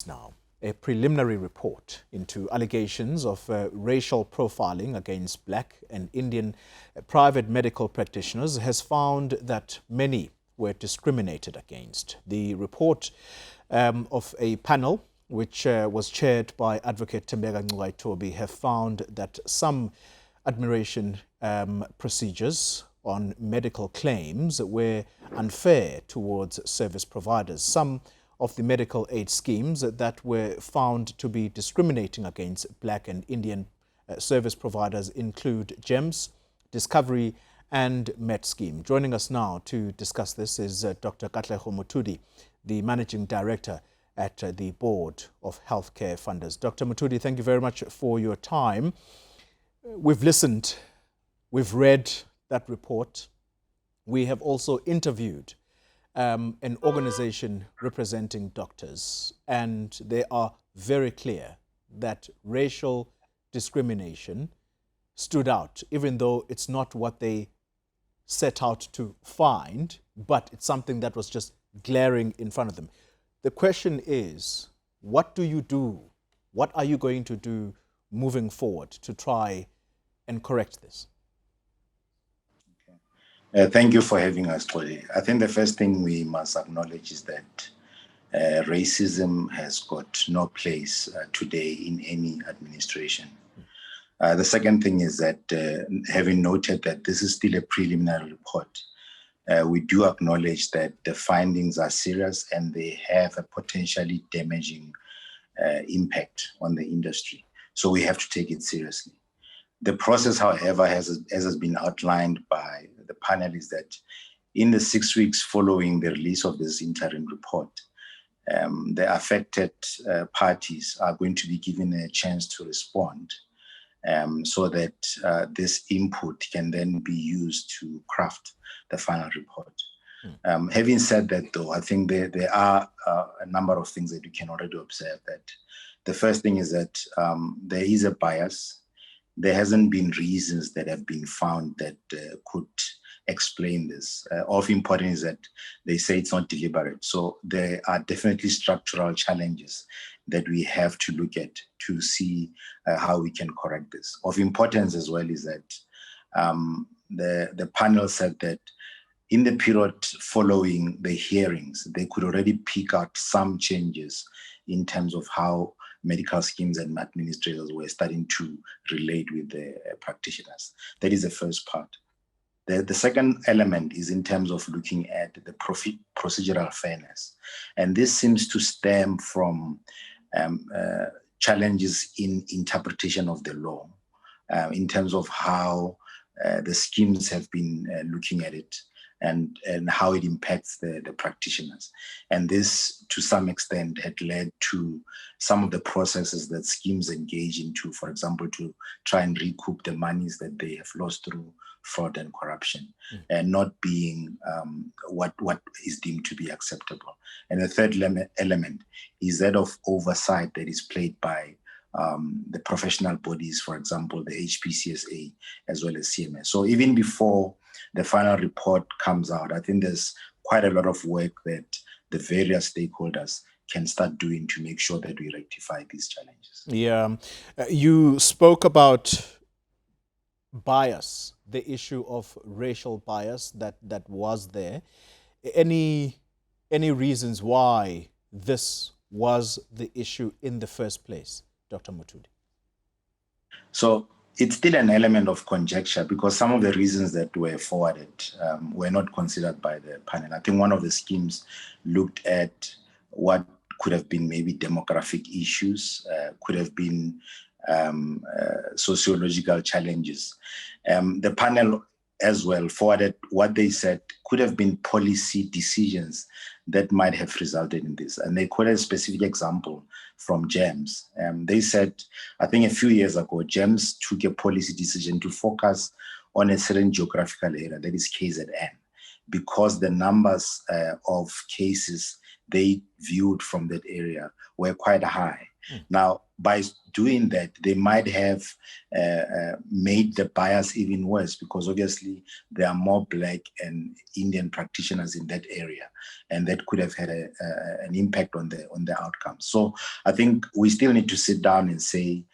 Now, a preliminary report into allegations of racial profiling against Black and Indian private medical practitioners has found that many were discriminated against. The report of a panel which was chaired by Advocate Tembeka Ngcukaitobi have found that some admiration procedures on medical claims were unfair towards service providers. Some of the medical aid schemes that were found to be discriminating against Black and Indian service providers include GEMS, Discovery and Medscheme. Joining us now to discuss this is Dr. Katlego Mothudi, the Managing Director at the Board of Healthcare Funders. Dr. Mothudi, thank you very much for your time. We've listened, we've read that report. We have also interviewed an organization representing doctors, and they are very clear that racial discrimination stood out, even though it's not what they set out to find, but it's something that was just glaring in front of them. The question is, what do you do? What are you going to do moving forward to try and correct this? Thank you for having us, Toli. I think the first thing we must acknowledge is that racism has got no place today in any administration. The second thing is that having noted that this is still a preliminary report, we do acknowledge that the findings are serious and they have a potentially damaging impact on the industry. So we have to take it seriously. The process, however, as has been outlined by the panel, is that in the 6 weeks following the release of this interim report, the affected parties are going to be given a chance to respond so that this input can then be used to craft the final report. Having said that, though, I think there are a number of things that you can already observe. That the first thing is that there is a bias. There hasn't been reasons that have been found that could explain this. Of importance is that they say it's not deliberate. So there are definitely structural challenges that we have to look at to see how we can correct this. Of importance as well is that the panel said that in the period following the hearings, they could already pick out some changes in terms of how medical schemes and administrators were starting to relate with the practitioners. That is the first part. The second element is in terms of looking at the procedural fairness. And this seems to stem from challenges in interpretation of the law, in terms of how the schemes have been looking at it and how it impacts the practitioners. And this, to some extent, had led to some of the processes that schemes engage into, for example, to try and recoup the monies that they have lost through fraud and corruption, and not being what is deemed to be acceptable. And the third element is that of oversight that is played by the professional bodies, for example, the HPCSA, as well as CMS. So even before the final report comes out, I think there's quite a lot of work that the various stakeholders can start doing to make sure that we rectify these challenges. Yeah, you spoke about bias, the issue of racial bias that was there. Any reasons why this was the issue in the first place, Dr. Mothudi? So it's still an element of conjecture because some of the reasons that were forwarded were not considered by the panel. I think one of the schemes looked at what could have been maybe demographic issues, could have been sociological challenges. The panel as well forwarded what they said could have been policy decisions that might have resulted in this. And they quoted a specific example from GEMS. They said, I think a few years ago, GEMS took a policy decision to focus on a certain geographical area, that is KZN, because the numbers of cases they viewed from that area were quite high. Now, by doing that, they might have made the bias even worse, because obviously there are more Black and Indian practitioners in that area, and that could have had an impact on the outcome. So I think we still need to sit down and say,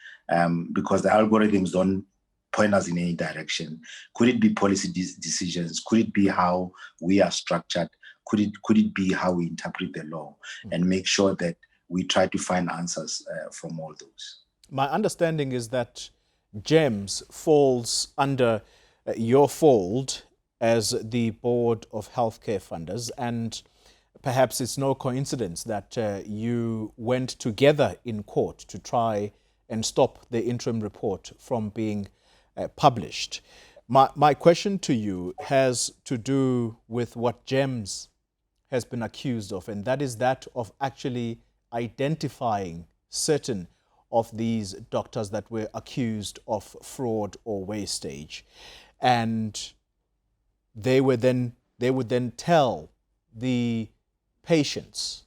because the algorithms don't point us in any direction. Could it be policy decisions? Could it be how we are structured? Could it be how we interpret the law, and make sure that we try to find answers from all those? My understanding is that GEMS falls under your fold as the Board of Healthcare Funders, and perhaps it's no coincidence that you went together in court to try and stop the interim report from being published. My question to you has to do with what GEMS has been accused of, and that is that of actually identifying certain of these doctors that were accused of fraud or wastage. And they would then tell the patients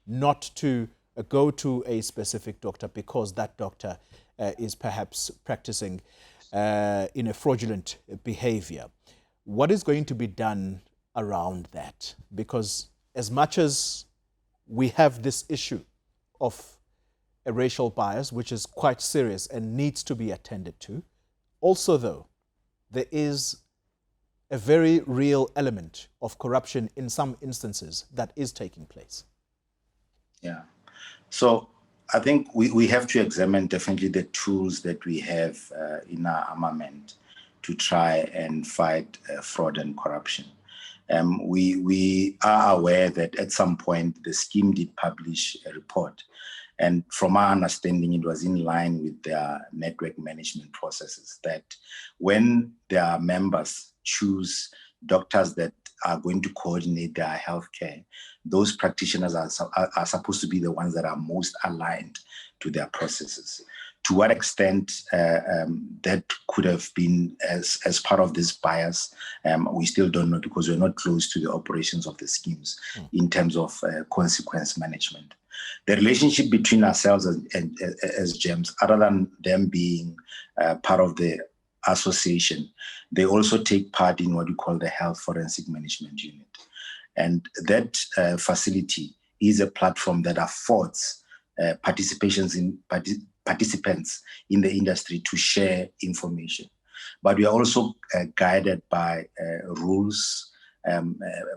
not to go to a specific doctor because that doctor is perhaps practicing in a fraudulent behavior. What is going to be done around that? Because as much as we have this issue of a racial bias, which is quite serious and needs to be attended to, also though, there is a very real element of corruption in some instances that is taking place. Yeah. So I think we have to examine definitely the tools that we have in our armament to try and fight fraud and corruption. We are aware that at some point the scheme did publish a report, and from our understanding, it was in line with their network management processes, that when their members choose doctors that are going to coordinate their healthcare, those practitioners are supposed to be the ones that are most aligned to their processes. To what extent that could have been as part of this bias, we still don't know, because we're not close to the operations of the schemes in terms of consequence management. The relationship between ourselves as GEMS, other than them being part of the association, they also take part in what we call the Health Forensic Management Unit. And that facility is a platform that affords participants in the industry to share information. But we are also guided by rules,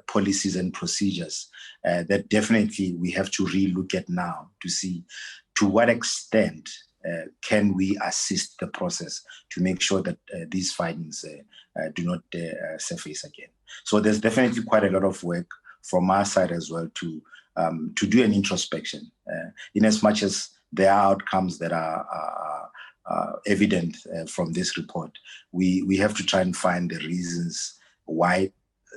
policies and procedures that definitely we have to relook at now to see to what extent can we assist the process to make sure that these findings do not surface again. So there's definitely quite a lot of work from our side as well to do an introspection, in as much as there are outcomes that are evident from this report. We have to try and find the reasons why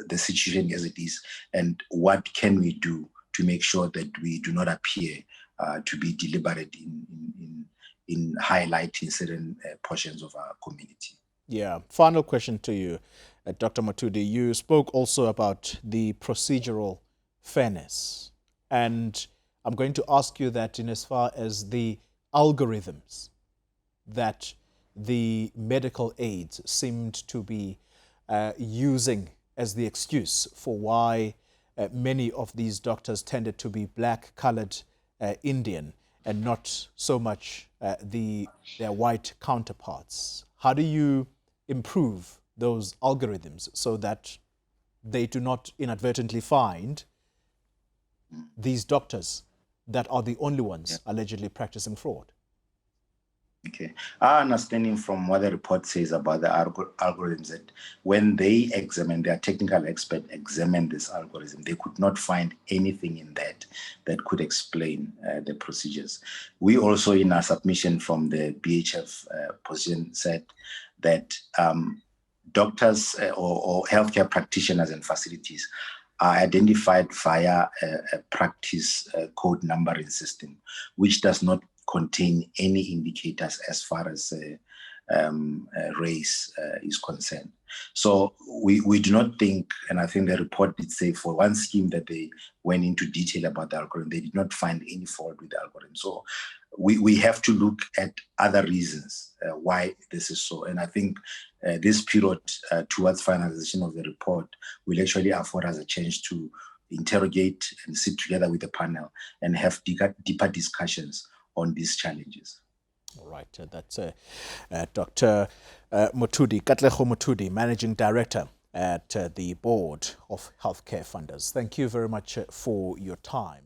the situation as it is, and what can we do to make sure that we do not appear to be deliberate in highlighting certain portions of our community. Yeah. Final question to you, Dr. Mothudi. You spoke also about the procedural fairness, and I'm going to ask you that in as far as the algorithms that the medical aides seemed to be using as the excuse for why many of these doctors tended to be black, colored, Indian, and not so much their white counterparts. How do you improve those algorithms so that they do not inadvertently find these doctors that are the only ones allegedly practicing fraud? Okay. Our understanding from what the report says about the algorithms, that when they examine, their technical expert examined this algorithm, they could not find anything in that could explain the procedures. We also, in our submission from the BHF position, said that doctors or healthcare practitioners and facilities are identified via a practice code numbering system, which does not contain any indicators as far as race is concerned. So we do not think, and I think the report did say for one scheme that they went into detail about the algorithm, they did not find any fault with the algorithm. So we have to look at other reasons why this is so. And I think this period towards finalization of the report will actually afford us a chance to interrogate and sit together with the panel and have deeper discussions on these challenges. All right, that's Dr. Katlego Mothudi, Managing Director at the Board of Healthcare Funders. Thank you very much for your time.